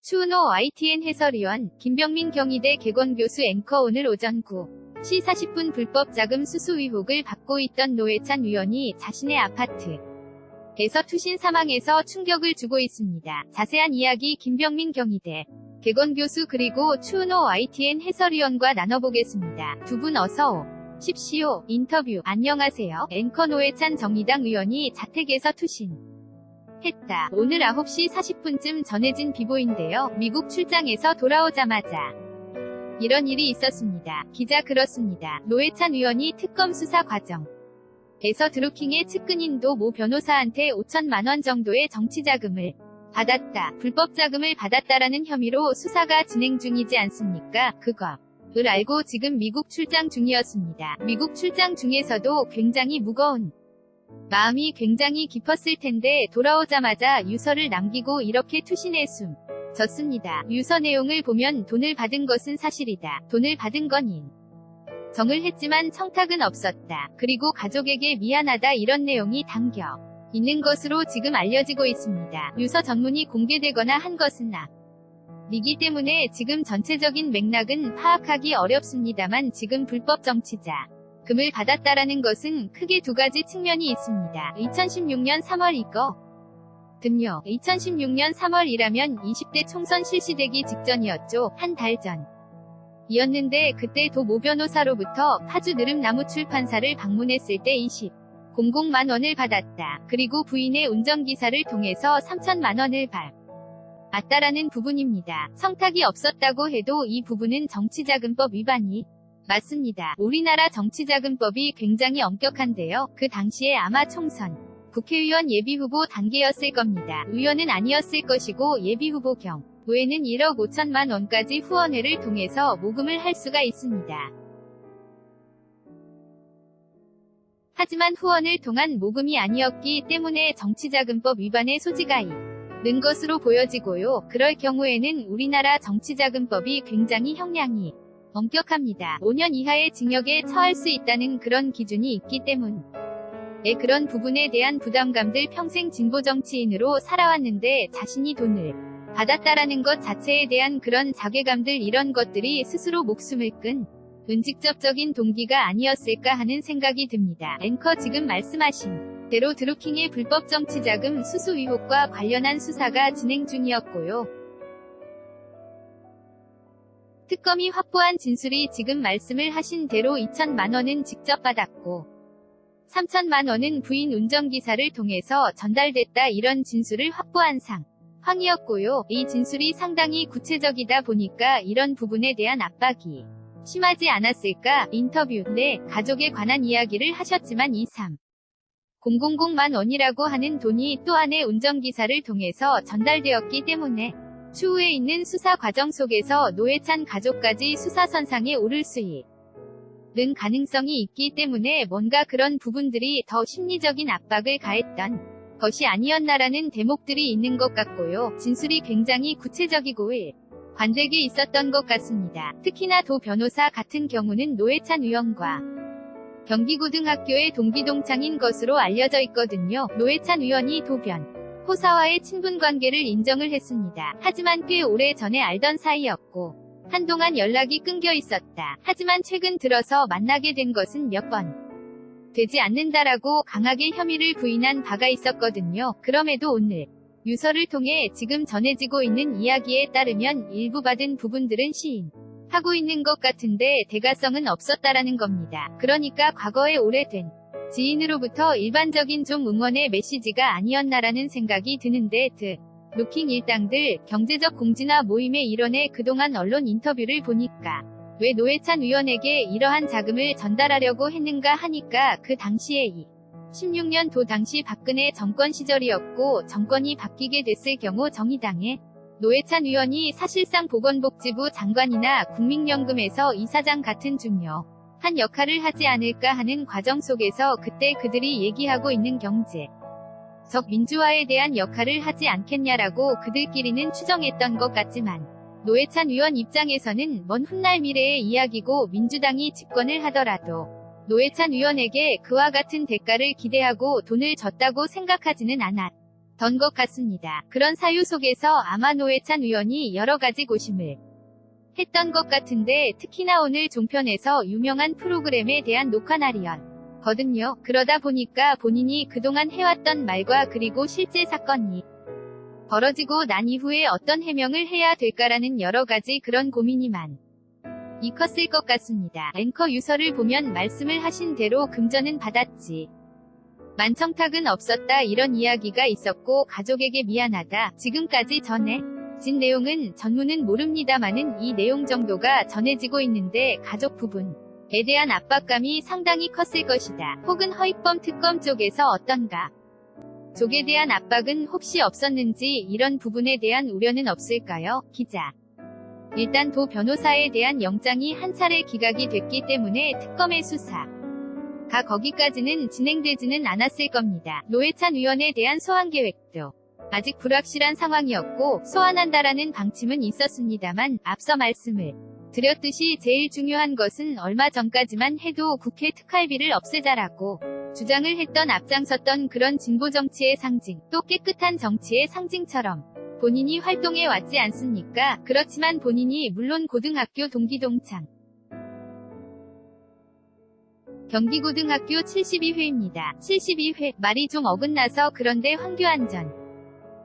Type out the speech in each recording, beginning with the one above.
추은호 YTN 해설위원, 김병민 경희대 개건교수 앵커. 오늘 오전 9시 40분 불법 자금 수수 의혹을 받고 있던 노회찬 위원이 자신의 아파트에서 투신 사망해서 충격을 주고 있습니다. 자세한 이야기 김병민 경희대 개건교수 그리고 추은호 YTN 해설위원과 나눠보겠습니다. 두 분 어서 오십시오. 인터뷰. 안녕하세요. 앵커. 노회찬 정의당 의원이 자택에서 투신했다. 오늘 9시 40분쯤 전해진 비보인데요. 미국 출장에서 돌아오자마자 이런 일이 있었습니다. 기자. 그렇습니다. 노회찬 의원이 특검 수사 과정에서 드루킹의 측근인도 모 변호사한테 5천만 원 정도의 정치자금을 받았다. 불법 자금을 받았다라는 혐의로 수사가 진행 중이지 않습니까? 그걸 알고 지금 미국 출장 중이었습니다. 미국 출장 중에서도 굉장히 무거운 마음이 굉장히 깊었을 텐데 돌아오자마자 유서를 남기고 이렇게 투신해 숨졌습니다. 유서 내용을 보면 돈을 받은 것은 사실이다. 돈을 받은 건 인정을 했지만 청탁은 없었다. 그리고 가족에게 미안하다 이런 내용이 담겨 있는 것으로 지금 알려지고 있습니다. 유서 전문이 공개되거나 한 것은 아니기 때문에 지금 전체적인 맥락은 파악하기 어렵습니다만 지금 불법 정치자금을 받았다라는 것은 크게 두 가지 측면이 있습니다. 2016년 3월 이거든요. 2016년 3월이라면 20대 총선 실시되기 직전이었죠. 한 달 전이었는데 그때 도 모 변호사로부터 파주 느릅나무 출판사를 방문했을 때 20만 원을 받았다. 그리고 부인의 운전기사를 통해서 3천만 원을 받았다라는 부분입니다. 청탁이 없었다고 해도 이 부분은 정치자금법 위반이 맞습니다. 우리나라 정치자금법이 굉장히 엄격한데요. 그 당시에 아마 총선 국회의원 예비후보 단계였을 겁니다. 의원은 아니었을 것이고 예비후보 경우에는 1억 5천만 원까지 후원회를 통해서 모금을 할 수가 있습니다. 하지만 후원을 통한 모금이 아니었기 때문에 정치자금법 위반의 소지가 있는 것으로 보여지고요. 그럴 경우에는 우리나라 정치자금법이 굉장히 형량이 엄격합니다. 5년 이하의 징역에 처할 수 있다는 그런 기준이 있기 때문에 그런 부분에 대한 부담감들 평생 진보 정치인으로 살아왔는데 자신이 돈을 받았다라는 것 자체에 대한 그런 자괴감들 이런 것들이 스스로 목숨을 끈 직접적인 동기가 아니었을까 하는 생각이 듭니다. 앵커. 지금 말씀하신 대로 드루킹의 불법 정치자금 수수 의혹과 관련한 수사가 진행 중이었고요. 특검이 확보한 진술이 지금 말씀을 하신 대로 2천만 원은 직접 받았고 3천만 원은 부인 운전기사를 통해서 전달됐다 이런 진술을 확보한 상황이었고요. 이 진술이 상당히 구체적이다 보니까 이런 부분에 대한 압박이 심하지 않았을까? 인터뷰. 네, 가족에 관한 이야기를 하셨지만 2,3,000만 원이라고 하는 돈이 또 아내 운전기사를 통해서 전달되었기 때문에 추후에 있는 수사 과정 속에서 노회찬 가족까지 수사선상에 오를 수 있는 가능성이 있기 때문에 뭔가 그런 부분들이 더 심리적인 압박을 가했던 것이 아니었나라는 대목들이 있는 것 같고요. 진술이 굉장히 구체적이고 관되게 있었던 것 같습니다. 특히나 도 변호사 같은 경우는 노회찬 의원과 경기고등학교의 동기동창인 것으로 알려져 있거든요. 노회찬 의원이 도 변호사와의 친분관계를 인정을 했습니다. 하지만 꽤 오래 전에 알던 사이였고 한동안 연락이 끊겨 있었다. 하지만 최근 들어서 만나게 된 것은 몇 번 되지 않는다라고 강하게 혐의를 부인한 바가 있었거든요. 그럼에도 오늘 유서를 통해 지금 전해지고 있는 이야기에 따르면 일부 받은 부분들은 시인하고 있는 것 같은데 대가성은 없었다라는 겁니다. 그러니까 과거에 오래된 지인으로부터 일반적인 좀 응원의 메시지가 아니었나라는 생각이 드는데 드루킹 일당들 경제적 공진화 모임의 일원의 그동안 언론 인터뷰를 보니까 왜 노회찬 의원에게 이러한 자금을 전달하려고 했는가 하니까 그 당시에 16년도 당시 박근혜 정권 시절이었고 정권이 바뀌게 됐을 경우 정의당의 노회찬 의원이 사실상 보건복지부 장관이나 국민연금에서 이사장 같은 중요한 역할을 하지 않을까 하는 과정 속에서 그때 그들이 얘기하고 있는 경제적 민주화에 대한 역할을 하지 않겠냐라고 그들끼리는 추정했던 것 같지만 노회찬 의원 입장에서는 먼 훗날 미래의 이야기고 민주당이 집권을 하더라도 노회찬 의원에게 그와 같은 대가를 기대하고 돈을 줬다고 생각하지는 않았 것 같습니다. 그런 사유 속에서 아마 노회찬 의원이 여러 가지 고심을 했던 것 같은데 특히나 오늘 종편에서 유명한 프로그램에 대한 녹화 날이었거든요. 그러다 보니까 본인이 그동안 해왔던 말과 그리고 실제 사건이 벌어지고 난 이후에 어떤 해명을 해야 될까라는 여러 가지 그런 고민이 많이 컸을 것 같습니다. 앵커 유서를 보면 말씀을 하신 대로 금전은 받았지 만청탁은 없었다 이런 이야기가 있었고 가족에게 미안하다 지금까지 전해진 내용은 전문은 모릅니다마는 이 내용 정도가 전해지고 있는데 가족 부분에 대한 압박감이 상당히 컸을 것이다. 혹은 허익범 특검 쪽에서 어떤가 쪽에 대한 압박은 혹시 없었는지 이런 부분에 대한 우려는 없을까요? 기자. 일단 도 변호사에 대한 영장이 한 차례 기각이 됐기 때문에 특검의 수사가 거기까지는 진행되지는 않았을 겁니다. 노회찬 의원에 대한 소환 계획도 아직 불확실한 상황이었고 소환한다라는 방침은 있었습니다만 앞서 말씀을 드렸듯이 제일 중요한 것은 얼마 전까지만 해도 국회 특활비를 없애자라고 주장을 했던 앞장섰던 그런 진보 정치의 상징, 또 깨끗한 정치의 상징처럼 본인이 활동해 왔지 않습니까? 그렇지만 본인이 물론 고등학교 동기 동창 경기고등학교 72회입니다. 72회 말이 좀 어긋나서 그런데 황교안 전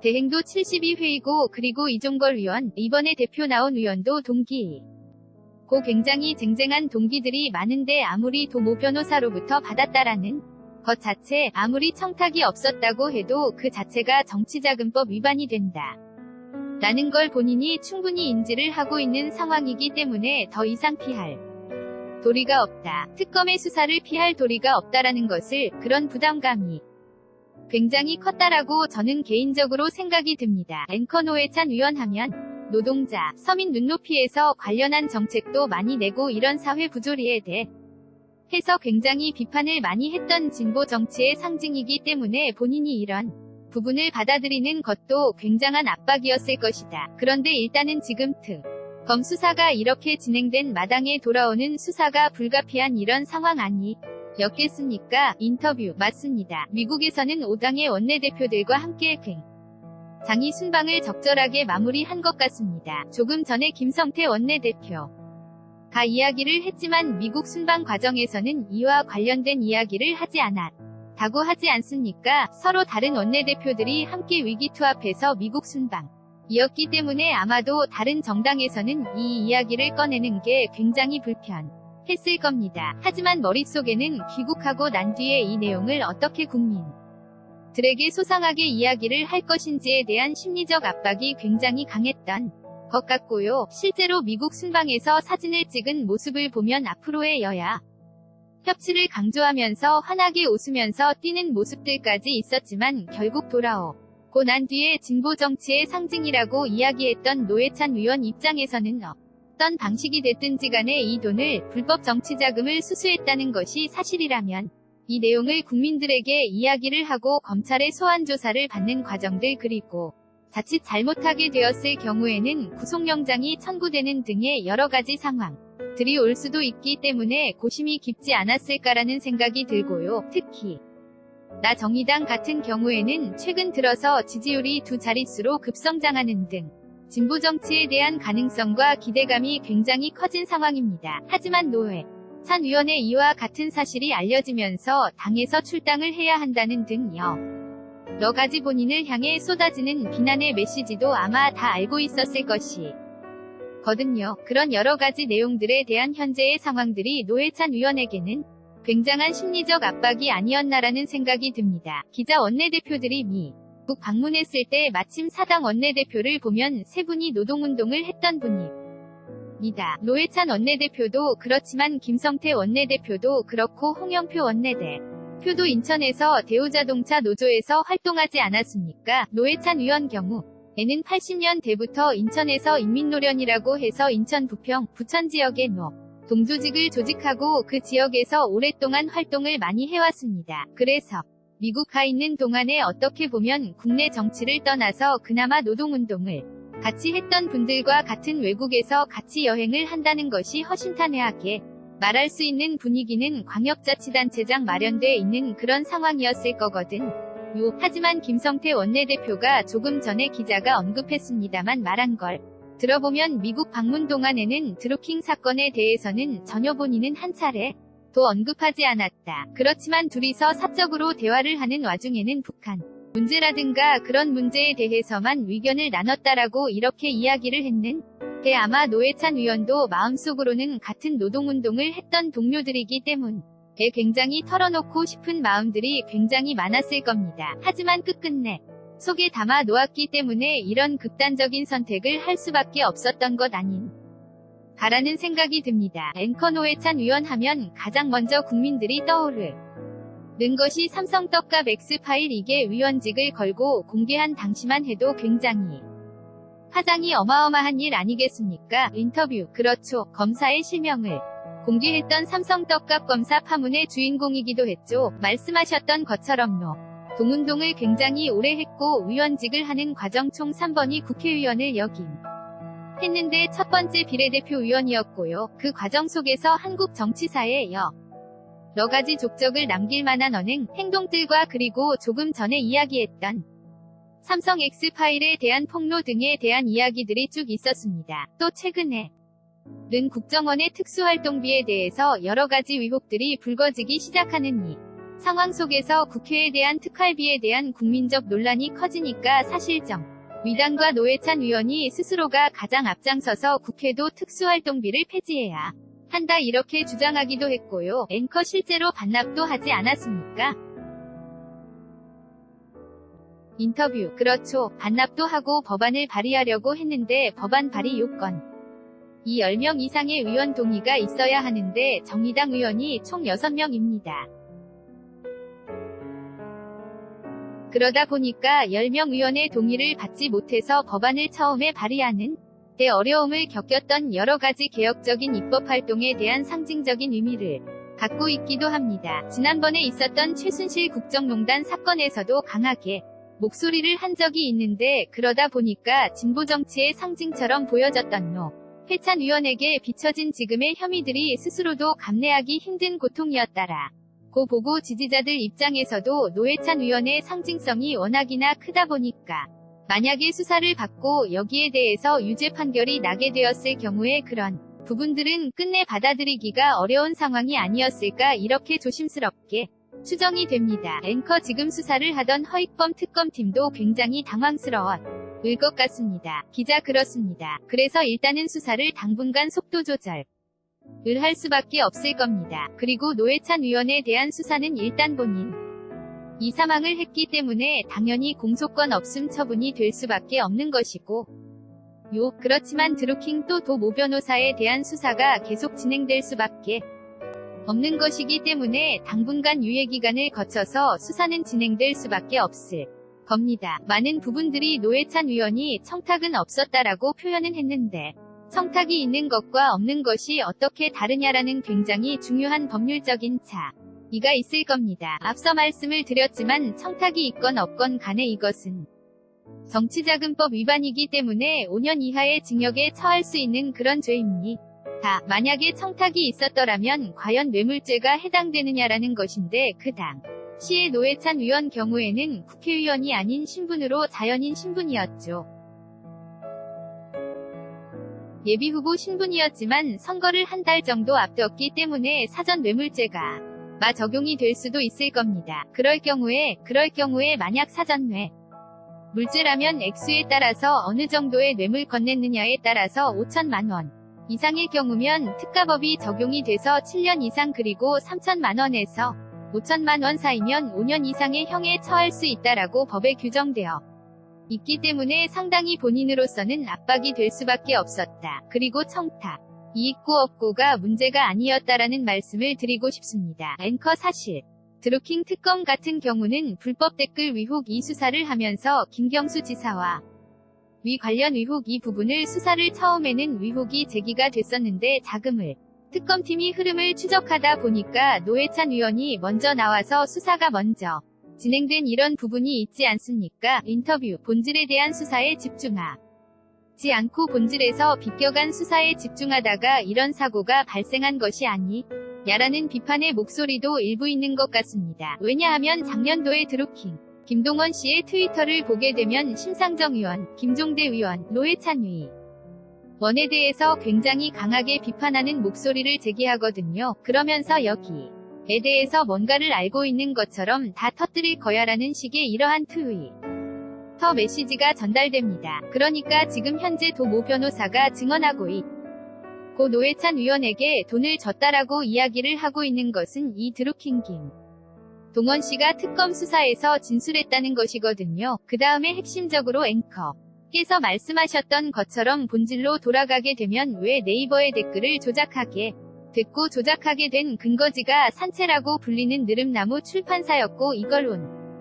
대행도 72회이고 그리고 이종걸 의원 이번에 대표 나온 의원도 동기고 굉장히 쟁쟁한 동기들이 많은데 아무리 도모 변호사로부터 받았다라는 것 자체 아무리 청탁이 없었다고 해도 그 자체가 정치자금법 위반이 된다. 라는 걸 본인이 충분히 인지를 하고 있는 상황이기 때문에 더 이상 피할 도리가 없다. 특검의 수사를 피할 도리가 없다라는 것을 그런 부담감이 굉장히 컸다라고 저는 개인적으로 생각이 듭니다. 앵커 노회찬 의원 하면 노동자, 서민 눈높이에서 관련한 정책도 많이 내고 이런 사회 부조리에 대해서 굉장히 비판을 많이 했던 진보 정치의 상징이기 때문에 본인이 이런 부분을 받아들이는 것도 굉장한 압박이었을 것이다. 그런데 일단은 지금 특검 수사가 이렇게 진행된 마당에 돌아오는 수사가 불가피한 이런 상황 아니었겠습니까? 인터뷰 맞습니다. 미국에서는 5당의 원내대표들과 함께 굉장히 순방을 적절하게 마무리한 것 같습니다. 조금 전에 김성태 원내대표가 이야기를 했지만 미국 순방 과정에서는 이와 관련된 이야기를 하지 않았다고 하지 않습니까? 서로 다른 원내대표들이 함께 위기투합해서 미국 순방이었기 때문에 아마도 다른 정당에서는 이 이야기를 꺼내는 게 굉장히 불편했을 겁니다. 하지만 머릿속에는 귀국하고 난 뒤에 이 내용을 어떻게 국민들에게 소상하게 이야기를 할 것인지에 대한 심리적 압박이 굉장히 강했던 것 같고요. 실제로 미국 순방에서 사진을 찍은 모습을 보면 앞으로의 여야 협치를 강조하면서 환하게 웃으면서 뛰는 모습들까지 있었지만 결국 돌아오고 난 뒤에 진보 정치의 상징이라고 이야기했던 노회찬 의원 입장에서는 어떤 방식이 됐든지 간에 이 돈을 불법 정치 자금을 수수했다는 것이 사실이라면 이 내용을 국민들에게 이야기를 하고 검찰의 소환 조사를 받는 과정들 그리고 자칫 잘못하게 되었을 경우에는 구속영장이 청구되는 등의 여러 가지 상황들이 올 수도 있기 때문에 고심이 깊지 않았을까라는 생각이 들고요. 특히 나 정의당 같은 경우에는 최근 들어서 지지율이 두 자릿수로 급성장하는 등 진보 정치에 대한 가능성과 기대감이 굉장히 커진 상황입니다. 하지만 노회찬 의원의 이와 같은 사실이 알려지면서 당에서 출당을 해야 한다는 등 여러 가지 본인을 향해 쏟아지는 비난의 메시지도 아마 다 알고 있었을 것이거든요. 그런 여러 가지 내용들에 대한 현재의 상황들이 노회찬 의원에게는 굉장한 심리적 압박이 아니었나라는 생각이 듭니다. 기자 원내대표들이 미국 방문했을 때 마침 사당 원내대표를 보면 세 분이 노동운동을 했던 분입니다. 노회찬 원내대표도 그렇지만 김성태 원내대표도 그렇고 홍영표 원내대표도 인천에서 대우자동차 노조에서 활동하지 않았습니까? 노회찬 의원 경우에는 80년대부터 인천에서 인민노련이라고 해서 인천 부평, 부천 지역의 동조직을 조직하고 그 지역에서 오랫동안 활동을 많이 해왔습니다. 그래서 미국 가 있는 동안에 어떻게 보면 국내 정치를 떠나서 그나마 노동운동을 같이 했던 분들과 같은 외국에서 같이 여행을 한다는 것이 허심탄회하게 말할 수 있는 분위기는 광역자치단체장 마련돼 있는 그런 상황이었을 거거든. 하지만 김성태 원내대표가 조금 전에 기자가 언급했습니다만 말한 걸 들어보면 미국 방문 동안에는 드루킹 사건에 대해서는 전혀 본인은 한 차례 도 언급하지 않았다. 그렇지만 둘이서 사적으로 대화를 하는 와중에는 북한 문제라든가 그런 문제에 대해서만 의견을 나눴다라고 이렇게 이야기를 했는데 아마 노회찬 의원도 마음속으로는 같은 노동운동을 했던 동료들이기 때문에 굉장히 털어놓고 싶은 마음들이 굉장히 많았을 겁니다. 하지만 끝끝내 속에 담아 놓았기 때문에 이런 극단적인 선택을 할 수밖에 없었던 것 아닌 가라는 생각이 듭니다. 앵커 노회찬 의원 하면 가장 먼저 국민들이 떠오르는 것이 삼성 떡값 X파일 이게 의원직을 걸고 공개한 당시만 해도 굉장히 파장이 어마어마한 일 아니겠습니까? 인터뷰. 그렇죠. 검사의 실명을 공개했던 삼성 떡값 검사 파문의 주인공이기도 했죠. 말씀하셨던 것처럼 동운동을 굉장히 오래 했고 의원직을 하는 과정 총 3번이 국회의원을 했는데 첫 번째 비례대표 의원이었고요. 그 과정 속에서 한국 정치사에 여러 가지 족적을 남길 만한 언행, 행동들과 그리고 조금 전에 이야기했던 삼성 X파일에 대한 폭로 등에 대한 이야기들이 쭉 있었습니다. 또 최근에 는 국정원의 특수활동비에 대해서 여러 가지 의혹들이 불거지기 시작하는 이 상황 속에서 국회에 대한 특활비에 대한 국민적 논란이 커지니까 사실정 위당과 노회찬 의원이 스스로가 가장 앞장서서 국회도 특수활동비를 폐지해야 한다 이렇게 주장하기도 했고요. 앵커 실제로 반납도 하지 않았습니까? 인터뷰. 그렇죠. 반납도 하고 법안을 발의하려고 했는데 법안 발의 요건 이 10명 이상의 의원 동의가 있어야 하는데 정의당 의원이 총 6명입니다. 그러다 보니까 10명 의원의 동의를 받지 못해서 법안을 처음에 발의하는 데 어려움을 겪었던 여러 가지 개혁적인 입법활동에 대한 상징적인 의미를 갖고 있기도 합니다. 지난번에 있었던 최순실 국정농단 사건에서도 강하게 목소리를 한 적이 있는데 그러다 보니까 진보정치의 상징처럼 보여졌던 노회찬 의원에게 비춰진 지금의 혐의들이 스스로도 감내하기 힘든 고통이었다라 고 보고 지지자들 입장에서도 노회찬 의원의 상징성이 워낙이나 크다 보니까 만약에 수사를 받고 여기에 대해서 유죄 판결이 나게 되었을 경우에 그런 부분들은 끝내 받아들이기가 어려운 상황이 아니었을까 이렇게 조심스럽게 추정이 됩니다. 앵커 지금 수사를 하던 허익범 특검팀도 굉장히 당황스러울 것 같습니다. 기자. 그렇습니다. 그래서 일단은 수사를 당분간 속도 조절 을 할 수밖에 없을 겁니다. 그리고 노회찬 의원에 대한 수사는 일단 본인 이 사망을 했기 때문에 당연히 공소권 없음 처분이 될 수밖에 없는 것이고 그렇지만 드루킹 또 도 모 변호사에 대한 수사가 계속 진행될 수밖에 없는 것이기 때문에 당분간 유예기간을 거쳐서 수사는 진행될 수밖에 없을 겁니다. 많은 부분들이 노회찬 의원이 청탁은 없었다라고 표현은 했는데 청탁이 있는 것과 없는 것이 어떻게 다르냐라는 굉장히 중요한 법률적인 차이가 있을 겁니다. 앞서 말씀을 드렸지만 청탁이 있건 없건 간에 이것은 정치자금법 위반이기 때문에 5년 이하의 징역에 처할 수 있는 그런 죄입니다. 만약에 청탁이 있었더라면 과연 뇌물죄가 해당되느냐라는 것인데 그 당시의 노회찬 의원 경우에는 국회의원이 아닌 신분으로 자연인 신분이었죠. 예비후보 신분이었지만 선거를 한 달 정도 앞두었기 때문에 사전 뇌물죄가 적용이 될 수도 있을 겁니다. 그럴 경우에 만약 사전 뇌물죄라면 액수에 따라서 어느 정도의 뇌물 건넸느냐에 따라서 5천만 원 이상일 경우면 특가법이 적용이 돼서 7년 이상 그리고 3천만 원에서 5천만 원 사이면 5년 이상의 형에 처할 수 있다라고 법에 규정되어 있기 때문에 상당히 본인으로서는 압박이 될 수밖에 없었다. 그리고 청탁, 있고 없고가 문제가 아니었다라는 말씀을 드리고 싶습니다. 앵커. 사실 드루킹 특검 같은 경우는 불법 댓글 의혹 이 수사를 하면서 김경수 지사와 위 관련 의혹 이 부분을 수사를 처음에는 의혹이 제기가 됐었는데 자금을 특검팀이 흐름을 추적하다 보니까 노회찬 의원이 먼저 나와서 수사가 먼저 진행된 이런 부분이 있지 않습니까? 인터뷰. 본질에 대한 수사에 집중하지 않고 본질에서 비껴간 수사에 집중하다가 이런 사고가 발생한 것이 아니냐라는 비판의 목소리도 일부 있는 것 같습니다. 왜냐하면 작년도에 드루킹 김동원 씨의 트위터를 보게 되면 심상정 의원, 김종대 의원, 노회찬 의원에 대해서 굉장히 강하게 비판하는 목소리를 제기하거든요. 그러면서 여기에 대해서 뭔가를 알고 있는 것처럼 다 터뜨릴 거야라는 식의 이러한 트위터 메시지가 전달됩니다. 그러니까 지금 현재 도 모 변호사가 증언하고 있고 노회찬 의원에게 돈을 줬다라고 이야기를 하고 있는 것은 이 드루킹 김동원 씨가 특검 수사에서 진술했다는 것이거든요. 그 다음에 핵심적으로 앵커께서 말씀하셨던 것처럼 본질로 돌아가게 되면 왜 네이버의 댓글을 조작하게 됐고 조작하게 된 근거지가 산채라고 불리는 느릅나무 출판사였고 이걸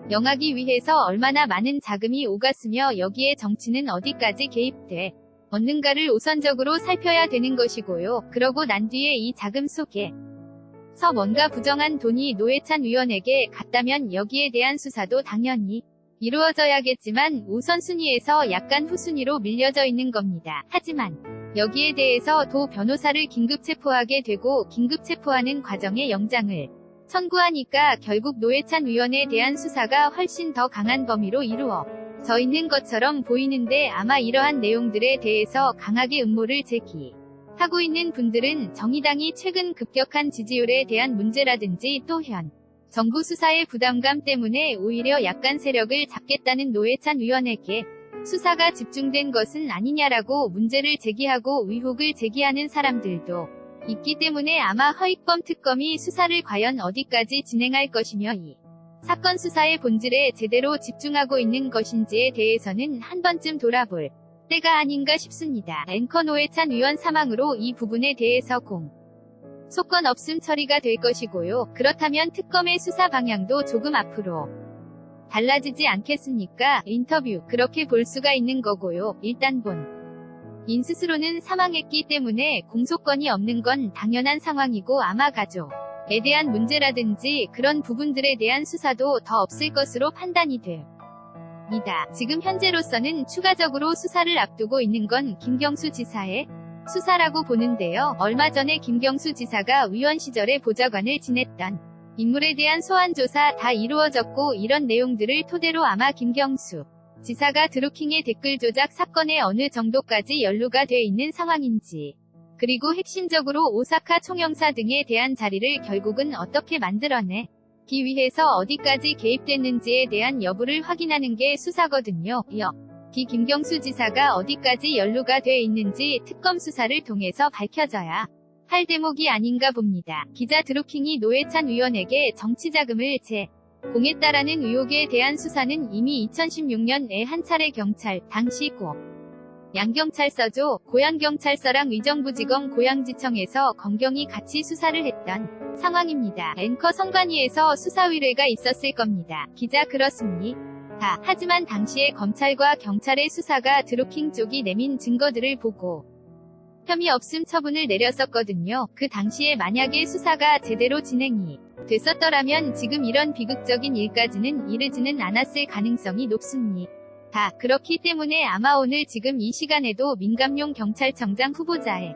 운영하기 위해서 얼마나 많은 자금이 오갔으며 여기에 정치는 어디까지 개입돼 얻는가를 우선적으로 살펴야 되는 것이고요. 그러고 난 뒤에 이 자금 속에서 뭔가 부정한 돈이 노회찬 의원에게 갔다면 여기에 대한 수사도 당연히 이루어져야겠지만 우선순위에서 약간 후순위로 밀려져 있는 겁니다. 하지만 여기에 대해서 도 변호사를 긴급 체포하게 되고 긴급 체포하는 과정에 영장을 청구하니까 결국 노회찬 의원에 대한 수사가 훨씬 더 강한 범위로 이루어져 있는 것처럼 보이는데 아마 이러한 내용들에 대해서 강하게 음모를 제기하고 있는 분들은 정의당이 최근 급격한 지지율에 대한 문제라든지 또 현 정부 수사의 부담감 때문에 오히려 약간 세력을 잡겠다는 노회찬 의원에게 수사가 집중된 것은 아니냐라고 문제를 제기하고 의혹을 제기하는 사람들도 있기 때문에 아마 허익범 특검이 수사를 과연 어디까지 진행할 것이며 이 사건 수사의 본질에 제대로 집중하고 있는 것인지에 대해서는 한 번쯤 돌아볼 때가 아닌가 싶습니다. 앵커 노회찬 의원 사망으로 이 부분에 대해서 소권 없음 처리가 될 것이고요. 그렇다면 특검의 수사 방향도 조금 앞으로 달라지지 않겠습니까? 인터뷰 그렇게 볼 수가 있는 거고요. 일단 본인 스스로는 사망했기 때문에 공소권이 없는 건 당연한 상황이고 아마 가족에 대한 문제라든지 그런 부분들에 대한 수사도 더 없을 것으로 판단이 됩니다. 지금 현재로서는 추가적으로 수사를 앞두고 있는 건 김경수 지사의 수사라고 보는데요. 얼마 전에 김경수 지사가 의원 시절에 보좌관을 지냈던 인물에 대한 소환 조사 다 이루어졌고 이런 내용들을 토대로 아마 김경수 지사가 드루킹의 댓글 조작 사건에 어느 정도까지 연루가 돼 있는 상황인지 그리고 핵심적으로 오사카 총영사 등에 대한 자리를 결국은 어떻게 만들어내기 위해서 어디까지 개입됐는지에 대한 여부를 확인하는 게 수사거든요. 기 김경수 지사가 어디까지 연루가 돼 있는지 특검 수사를 통해서 밝혀져야 할 대목이 아닌가 봅니다. 기자 드루킹이 노회찬 의원에게 정치자금을 제공했다라는 의혹에 대한 수사는 이미 2016년에 한 차례 경찰, 당시 양경찰서죠. 고양경찰서랑 의정부지검 고양지청에서 검경이 같이 수사를 했던 상황입니다. 앵커 선관위에서 수사의뢰가 있었을 겁니다. 기자 그렇습니다. 하지만 당시에 검찰과 경찰의 수사가 드루킹 쪽이 내민 증거들을 보고 혐의 없음 처분을 내렸었거든요. 그 당시에 만약에 수사가 제대로 진행이 됐었더라면 지금 이런 비극적인 일까지는 이르지는 않았을 가능성이 높습니다. 그렇기 때문에 아마 오늘 지금 이 시간에도 민감용 경찰청장 후보자에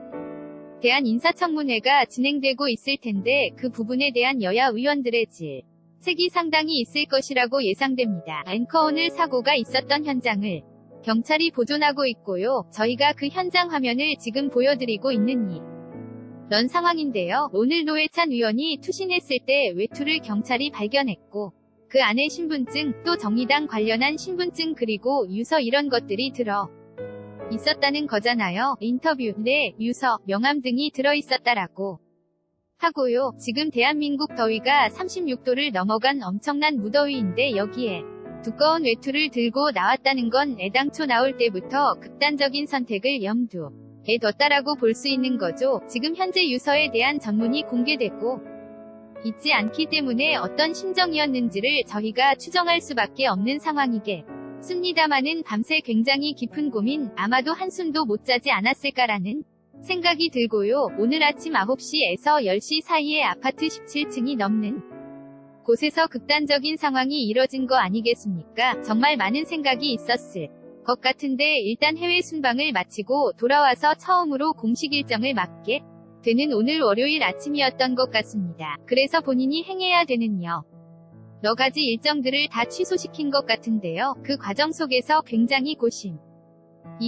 대한 인사청문회가 진행되고 있을 텐데 그 부분에 대한 여야 의원들의 질책이 상당히 있을 것이라고 예상됩니다. 앵커 오늘 사고가 있었던 현장을 경찰이 보존하고 있고요. 저희가 그 현장 화면을 지금 보여드리고 있는 이런 상황인데요. 오늘 노회찬 의원이 투신했을 때 외투를 경찰이 발견했고 그 안에 신분증, 또 정의당 관련한 신분증 그리고 유서 이런 것들이 들어 있었다는 거잖아요. 인터뷰, 네, 유서, 명함 등이 들어있었다라고 하고요. 지금 대한민국 더위가 36도를 넘어간 엄청난 무더위인데 여기에 두꺼운 외투를 들고 나왔다는 건 애당초 나올 때부터 극단적인 선택을 염두에 뒀다라고 볼 수 있는 거죠. 지금 현재 유서에 대한 전문이 공개되고 있지 않기 때문에 어떤 심정이었는지를 저희가 추정할 수밖에 없는 상황이겠습니다마는 밤새 굉장히 깊은 고민, 아마도 한숨도 못 자지 않았을까라는 생각이 들고요. 오늘 아침 9시에서 10시 사이에 아파트 17층이 넘는 곳에서 극단적인 상황이 이뤄진 거 아니겠습니까? 정말 많은 생각이 있었을 것 같은데 일단 해외 순방을 마치고 돌아와서 처음으로 공식 일정을 맞게 되는 오늘 월요일 아침이었던 것 같습니다. 그래서 본인이 행해야 되는 여러 가지 일정들을 다 취소시킨 것 같은데요. 그 과정 속에서 굉장히 고심이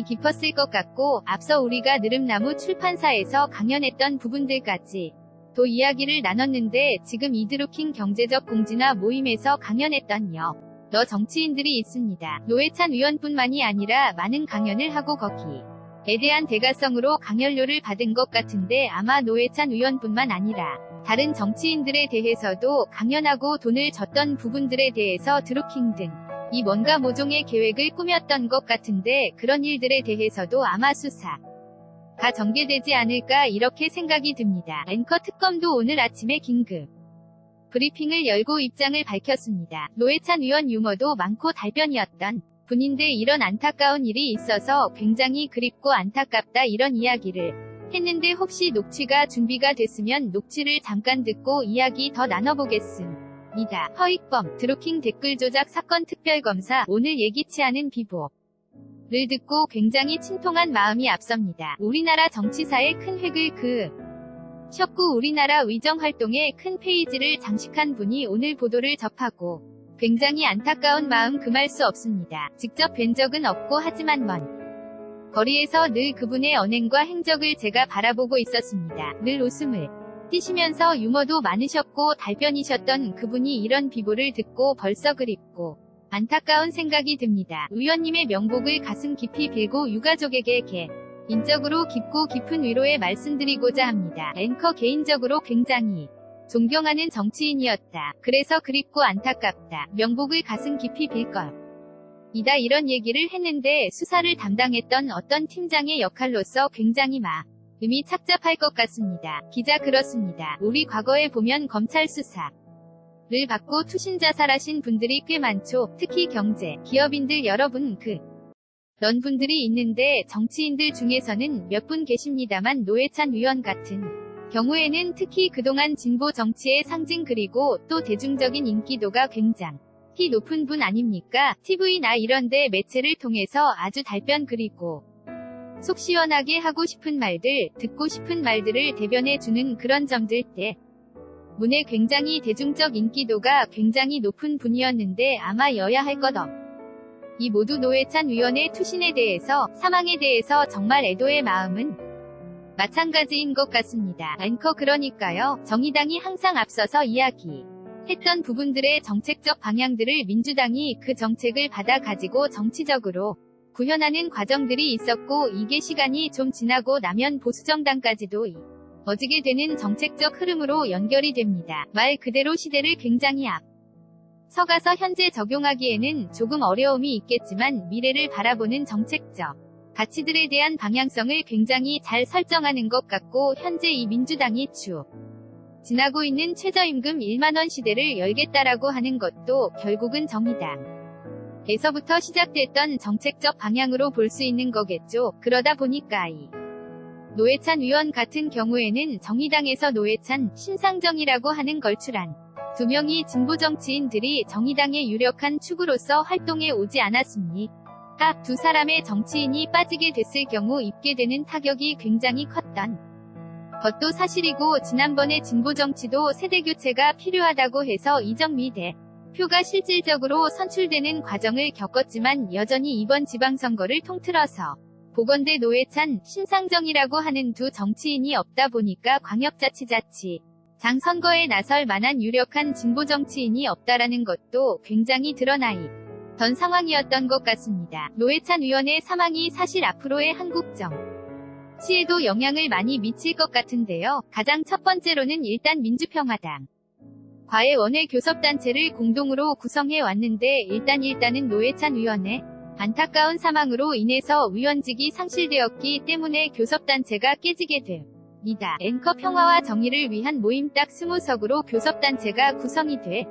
깊었을 것 같고, 앞서 우리가 느릅나무 출판사에서 강연했던 부분들까지 또 이야기를 나눴는데, 지금 이드루킹 경제적 공진화 모임에서 강연했던 여러 정치인들이 있습니다. 노회찬 의원뿐만이 아니라 많은 강연을 하고 거기에 대한 대가성으로 강연료를 받은 것 같은데, 아마 노회찬 의원뿐만 아니라 다른 정치인들에 대해서도 강연하고 돈을 줬던 부분들에 대해서 드루킹 등 이 뭔가 모종의 계획을 꾸몄던 것 같은데, 그런 일들에 대해서도 아마 수사가 전개되지 않을까 이렇게 생각이 듭니다. 앵커 특검도 오늘 아침에 긴급 브리핑을 열고 입장을 밝혔습니다. 노회찬 의원 유머도 많고 달변이었던 분인데 이런 안타까운 일이 있어서 굉장히 그립고 안타깝다 이런 이야기를 했는데, 혹시 녹취가 준비가 됐으면 녹취를 잠깐 듣고 이야기 더 나눠보겠습니다. 허익범, 드루킹 댓글 조작 사건 특별검사, 오늘 예기치 않은 비보를 듣고 굉장히 침통한 마음이 앞섭니다. 우리나라 정치사의 큰 획을 셨고 우리나라 위정활동에 큰 페이지를 장식한 분이 오늘 보도를 접하고 굉장히 안타까운 마음 금할 수 없습니다. 직접 뵌 적은 없고 하지만 먼 거리에서 늘 그분의 언행과 행적을 제가 바라보고 있었습니다. 늘 웃음을 띠시면서 유머도 많으셨고 달변이셨던 그분이 이런 비보를 듣고 벌써 그립고 안타까운 생각이 듭니다. 의원님의 명복을 가슴 깊이 빌고 유가족에게 개인적으로 깊고 깊은 위로의 말씀드리고자 합니다. 앵커 개인적으로 굉장히 존경하는 정치인이었다. 그래서 그립고 안타깝다. 명복을 가슴 깊이 빌걸. 이다 이런 얘기를 했는데, 수사를 담당했던 어떤 팀장의 역할로서 굉장히 마음이 착잡할 것 같습니다. 기자 그렇습니다. 우리 과거에 보면 검찰 수사를 받고 투신 자살하신 분들이 꽤 많죠. 특히 경제, 기업인들 여러분 그런 분들이 있는데, 정치인들 중에서는 몇 분 계십니다만 노회찬 의원 같은 경우에는 특히 그동안 진보 정치의 상징 그리고 또 대중적인 인기도가 굉장히 높은 분 아닙니까? TV나 이런데 매체를 통해서 아주 달변 그리고 속 시원하게 하고 싶은 말들, 듣고 싶은 말들을 대변해주는 그런 점들 때문에 굉장히 대중적 인기도가 굉장히 높은 분이었는데, 아마 여야 할 것 이 모두 노회찬 의원의 투신에 대해서, 사망에 대해서 정말 애도의 마음은 마찬가지인 것 같습니다. 앵커 그러니까요. 정의당이 항상 앞서서 이야기했던 부분들의 정책적 방향들을 민주당이 그 정책을 받아 가지고 정치적으로 구현하는 과정들이 있었고, 이게 시간이 좀 지나고 나면 보수정당까지도 이어지게 되는 정책적 흐름으로 연결이 됩니다. 말 그대로 시대를 굉장히 앞서가서 현재 적용하기에는 조금 어려움이 있겠지만, 미래를 바라보는 정책적 가치들에 대한 방향성을 굉장히 잘 설정하는 것 같고, 현재 이 민주당이 지나고 있는 최저임금 1만원 시대를 열겠다라고 하는 것도 결국은 정의당에서부터 시작됐던 정책적 방향으로 볼 수 있는 거겠죠. 그러다 보니까 이 노회찬 의원 같은 경우에는 정의당에서 노회찬, 신상정이라고 하는 걸출한 두 명의 진보 정치인들이 정의당의 유력한 축으로서 활동해 오지 않았습니까? 두 사람의 정치인이 빠지게 됐을 경우 입게 되는 타격이 굉장히 컸던 것도 사실이고, 지난번에 진보 정치도 세대교체가 필요하다고 해서 이정미 대표가 실질적으로 선출되는 과정을 겪었지만, 여전히 이번 지방선거를 통틀어서 보건대 노회찬, 신상정이라고 하는 두 정치인이 없다 보니까 광역자치장 선거에 나설 만한 유력한 진보 정치인이 없다라는 것도 굉장히 드러나 있던 상황이었던 것 같습니다. 노회찬 의원의 사망이 사실 앞으로의 한국 정치에도 영향을 많이 미칠 것 같은데요. 가장 첫 번째로는 일단 민주평화당 과의 원외 교섭단체를 공동으로 구성해 왔는데, 일단은 노회찬 의원의 안타까운 사망으로 인해서 위원직이 상실되었기 때문에 교섭단체가 깨지게 됩니다. 앵커 평화와 정의를 위한 모임 딱 20석으로 교섭단체가 구성이 돼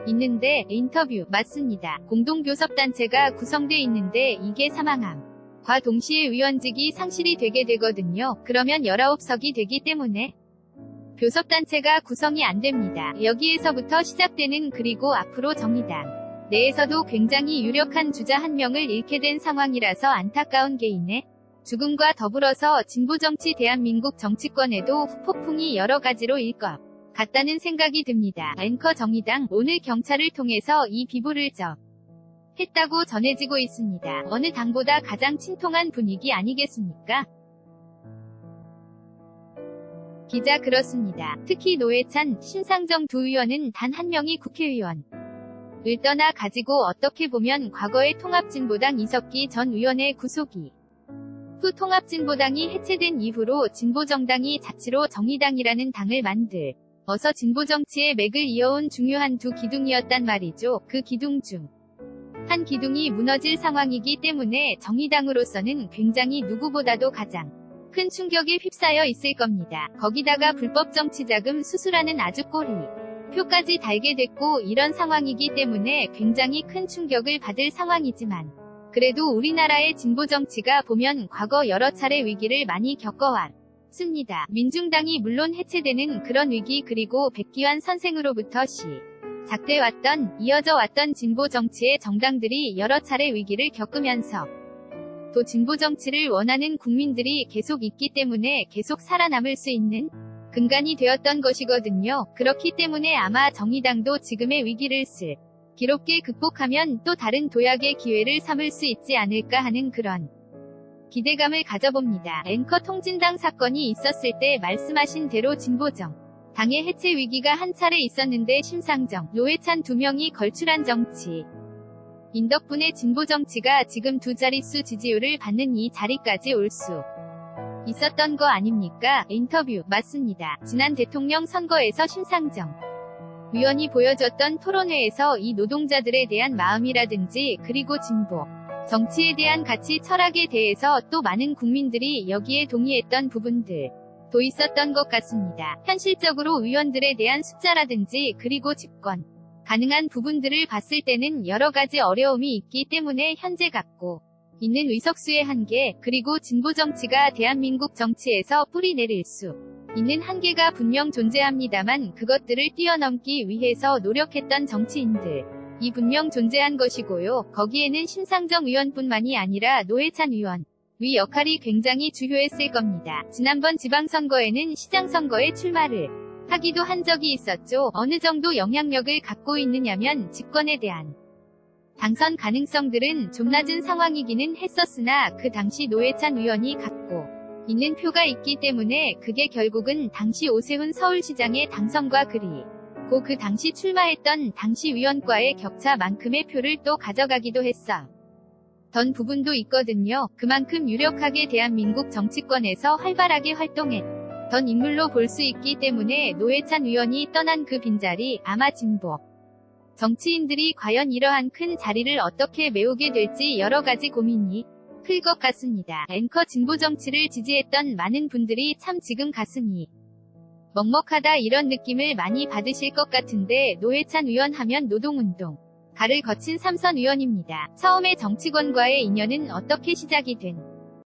있는데, 인터뷰 맞습니다. 공동교섭단체가 구성돼 있는데, 이게 사망함과 동시에 위원직이 상실이 되게 되거든요. 그러면 19석이 되기 때문에 교섭단체가 구성이 안 됩니다. 여기에서부터 시작되는, 그리고 앞으로 정의당 내에서도 굉장히 유력한 주자 한 명을 잃게 된 상황이라서 안타까운 개인의 죽음과 더불어서 진보정치 대한민국 정치권에도 후폭풍이 여러 가지로 일 것 같다는 생각이 듭니다. 앵커 정의당, 오늘 경찰을 통해서 이 비보를 했다고 전해지고 있습니다. 어느 당보다 가장 친통한 분위기 아니겠습니까? 기자 그렇습니다. 특히 노회찬, 심상정 두 의원은 단 한 명이 국회의원을 떠나 가지고 어떻게 보면 과거의 통합진보당 이석기 전 의원의 구속이 후 통합진보당이 해체된 이후로 진보정당이 자치로 정의당이라는 당을 어서 진보정치의 맥을 이어온 중요한 두 기둥이었단 말이죠. 그 기둥 중 한 기둥이 무너질 상황이기 때문에 정의당으로서는 굉장히 누구보다도 가장 큰 충격에 휩싸여 있을 겁니다. 거기다가 불법 정치자금 수수라는 아주 표까지 달게 됐고 이런 상황이기 때문에 굉장히 큰 충격을 받을 상황이지만 그래도 우리나라의 진보 정치가 보면 과거 여러 차례 위기를 많이 겪어왔습니다. 민중당이 물론 해체되는 그런 위기 그리고 백기환 선생으로부터 작돼왔던 이어져 왔던 진보 정치의 정당들이 여러 차례 위기를 겪으면서 또 진보 정치를 원하는 국민들이 계속 있기 때문에 계속 살아남을 수 있는 근간이 되었던 것이거든요. 그렇기 때문에 아마 정의당도 지금의 위기를 기롭게 극복하면 또 다른 도약의 기회를 삼을 수 있지 않을까 하는 그런 기대감을 가져봅니다. 앵커 통진당 사건이 있었을 때 말씀하신 대로 진보정당의 해체 위기가 한 차례 있었는데 심상정, 노회찬 두 명이 걸출한 정치인 덕분에 진보 정치가 지금 두 자릿수 지지율을 받는 이 자리까지 올 수 있었던 거 아닙니까? 인터뷰 맞습니다. 지난 대통령 선거에서 심상정 의원이 보여줬던 토론회에서 이 노동자들에 대한 마음이라든지 그리고 진보 정치에 대한 가치 철학에 대해서 또 많은 국민들이 여기에 동의했던 부분들도 있었던 것 같습니다. 현실적으로 의원들에 대한 숫자라든지 그리고 집권 가능한 부분들을 봤을 때는 여러 가지 어려움이 있기 때문에 현재 갖고 있는 의석수의 한계, 그리고 진보 정치가 대한민국 정치에서 뿌리 내릴 수 있는 한계가 분명 존재합니다만 그것들을 뛰어넘기 위해서 노력했던 정치인들이 분명 존재한 것이고요. 거기에는 심상정 의원뿐만이 아니라 노회찬 의원 위 역할이 굉장히 주요했을 겁니다. 지난번 지방선거에는 시장선거에 출마를 하기도 한 적이 있었죠. 어느 정도 영향력을 갖고 있느냐면 집권에 대한 당선 가능성들은 좀 낮은 상황이기는 했었으나 그 당시 노회찬 의원이 갖고 있는 표가 있기 때문에 그게 결국은 당시 오세훈 서울시장의 당선과 그리고 그 당시 출마했던 당시 위원과의 격차만큼의 표를 또 가져가기도 했었던 부분도 있거든요. 그만큼 유력하게 대한민국 정치권에서 활발하게 활동했던 인물로 볼 수 있기 때문에 노회찬 의원이 떠난 그 빈자리 아마 진보 정치인들이 과연 이러한 큰 자리를 어떻게 메우게 될지 여러 가지 고민이 클 것 같습니다. 앵커 진보 정치를 지지했던 많은 분들이 참 지금 가슴이 먹먹하다 이런 느낌을 많이 받으실 것 같은데 노회찬 의원 하면 노동운동 가를 거친 삼선 의원입니다. 처음에 정치권과의 인연은 어떻게 시작이 된